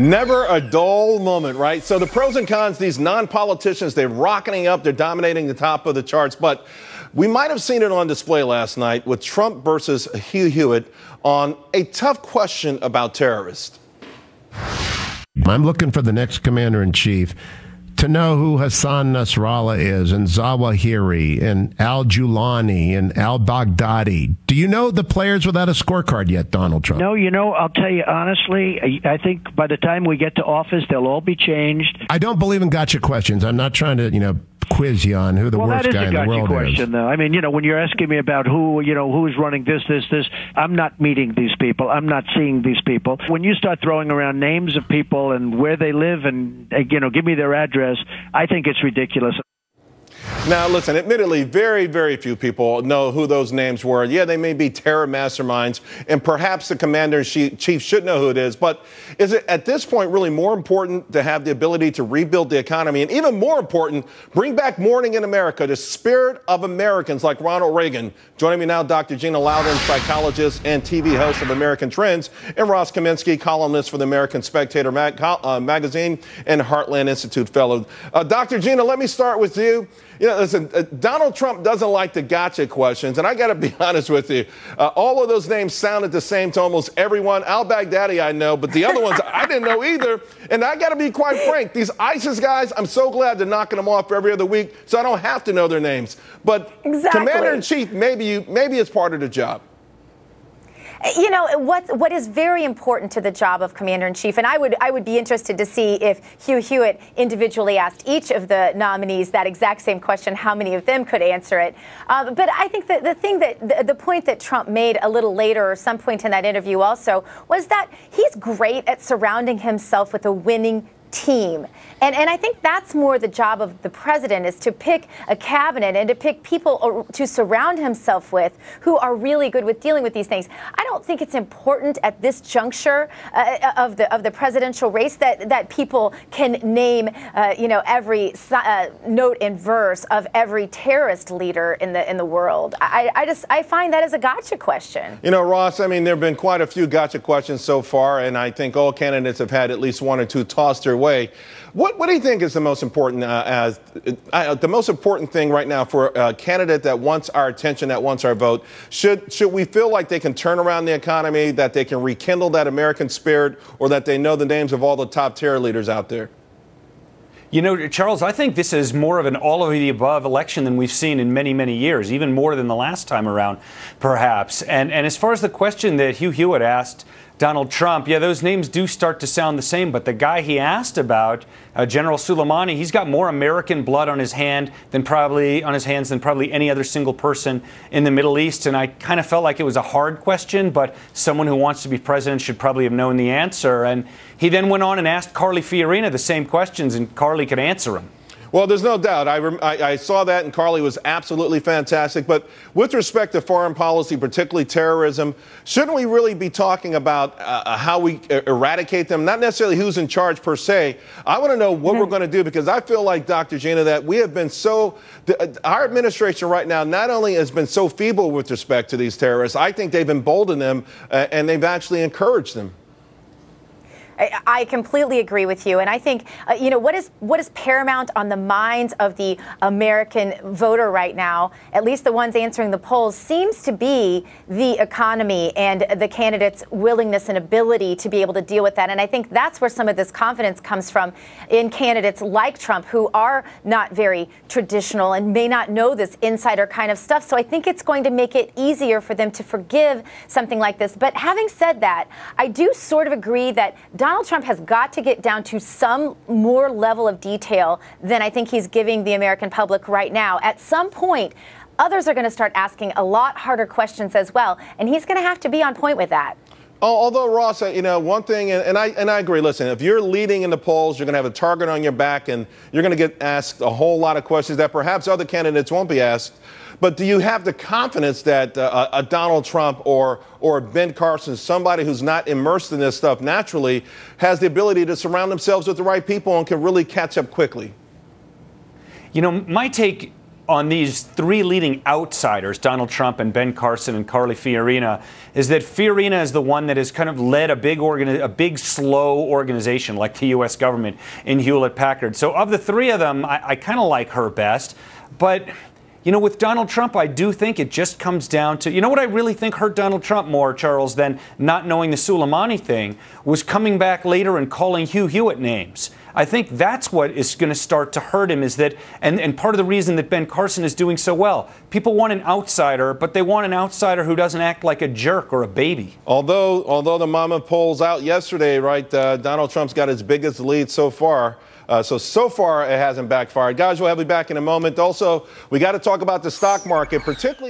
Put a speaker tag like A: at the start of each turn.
A: Never a dull moment, right? So the pros and cons, these non-politicians, they're rocketing up, they're dominating the top of the charts. But we might have seen it on display last night with Trump versus Hugh Hewitt on a tough question about terrorists.
B: I'm looking for the next commander-in-chief to know who Hassan Nasrallah is, and Zawahiri, and al-Julani, and al-Baghdadi. Do you know the players without a scorecard yet, Donald Trump?
C: No, I'll tell you honestly, I think by the time we get to office, they'll all be changed.
B: I don't believe in gotcha questions. I'm not trying to, quiz you on who the worst guy in the world is.
C: Well, that is a gotcha question, though. I mean, when you're asking me about who's running this, I'm not meeting these people. I'm not seeing these people. When you start throwing around names of people and where they live and, give me their address, I think it's ridiculous.
A: Now, listen, admittedly, very, very few people know who those names were. Yeah, they may be terror masterminds, and perhaps the commander-in-chief should know who it is. But is it at this point really more important to have the ability to rebuild the economy, and even more important, bring back mourning in America, the spirit of Americans like Ronald Reagan? Joining me now, Dr. Gina Loudon, psychologist and TV host of American Trends, and Ross Kaminsky, columnist for the American Spectator magazine and Heartland Institute fellow. Dr. Gina, let me start with you. Listen, Donald Trump doesn't like the gotcha questions, and I got to be honest with you. All of those names sounded the same to almost everyone. Al-Baghdadi I know, but the other ones I didn't know either. And I got to be quite frank. These ISIS guys, I'm so glad they're knocking them off every other week, so I don't have to know their names. But exactly. Commander-in-Chief, maybe it's part of the job.
D: What is very important to the job of Commander-in-Chief, and I would be interested to see if Hugh Hewitt individually asked each of the nominees that exact same question, how many of them could answer it. But I think that the point that Trump made a little later, or some point in that interview also, was that he's great at surrounding himself with a winning team. And I think that's more the job of the president, is to pick a cabinet and to pick people to surround himself with who are really good with dealing with these things. I don't think it's important at this juncture of the presidential race that people can name every note and verse of every terrorist leader in the world. I find that as a gotcha question.
A: Ross, I mean, there have been quite a few gotcha questions so far, and I think all candidates have had at least one or two tossed their way. What do you think is the most important the most important thing right now for a candidate that wants our attention, that wants our vote? Should we feel like they can turn around the economy, that they can rekindle that American spirit, or that they know the names of all the top terror leaders out there?
E: Charles, I think this is more of an all of the above election than we've seen in many, many years, even more than the last time around, perhaps. And as far as the question that Hugh Hewitt asked Donald Trump, yeah, those names do start to sound the same. But the guy he asked about, General Soleimani, he's got more American blood on his hands than probably any other single person in the Middle East. And I kind of felt like it was a hard question, but someone who wants to be president should probably have known the answer. And he then went on and asked Carly Fiorina the same questions, and Carly could answer them.
A: Well, there's no doubt. I saw that, and Carly was absolutely fantastic. But with respect to foreign policy, particularly terrorism, shouldn't we really be talking about how we eradicate them? Not necessarily who's in charge per se. I want to know what we're going to do, because I feel like, Dr. Gina, that we have been our administration right now not only has been so feeble with respect to these terrorists, I think they've emboldened them and they've actually encouraged them.
D: I completely agree with you. And I think, what is paramount on the minds of the American voter right now, at least the ones answering the polls, seems to be the economy and the candidates' willingness and ability to be able to deal with that. And I think that's where some of this confidence comes from in candidates like Trump, who are not very traditional and may not know this insider kind of stuff. So I think it's going to make it easier for them to forgive something like this. But having said that, I do sort of agree that Donald Trump has got to get down to some more level of detail than I think he's giving the American public right now. At some point, others are going to start asking a lot harder questions as well, and he's going to have to be on point with that.
A: Although, Ross, one thing, and I agree, listen, if you're leading in the polls, you're going to have a target on your back, and you're going to get asked a whole lot of questions that perhaps other candidates won't be asked. But do you have the confidence that a Donald Trump or Ben Carson, somebody who's not immersed in this stuff naturally, has the ability to surround themselves with the right people and can really catch up quickly?
E: My take on these three leading outsiders, Donald Trump and Ben Carson and Carly Fiorina, is that Fiorina is the one that has kind of led a big slow organization like the U.S. government in Hewlett-Packard. So of the three of them, I kind of like her best. But, you know, with Donald Trump, I do think it just comes down to, you know what I really think hurt Donald Trump more, Charles, than not knowing the Soleimani thing, was coming back later and calling Hugh Hewitt names. I think that's what is going to start to hurt him, is that, and part of the reason that Ben Carson is doing so well. People want an outsider, but they want an outsider who doesn't act like a jerk or a baby.
A: Although the mama polls out yesterday, right, Donald Trump's got his biggest lead so far. So far, it hasn't backfired. Guys, we'll have you back in a moment. Also, we got to talk about the stock market, particularly.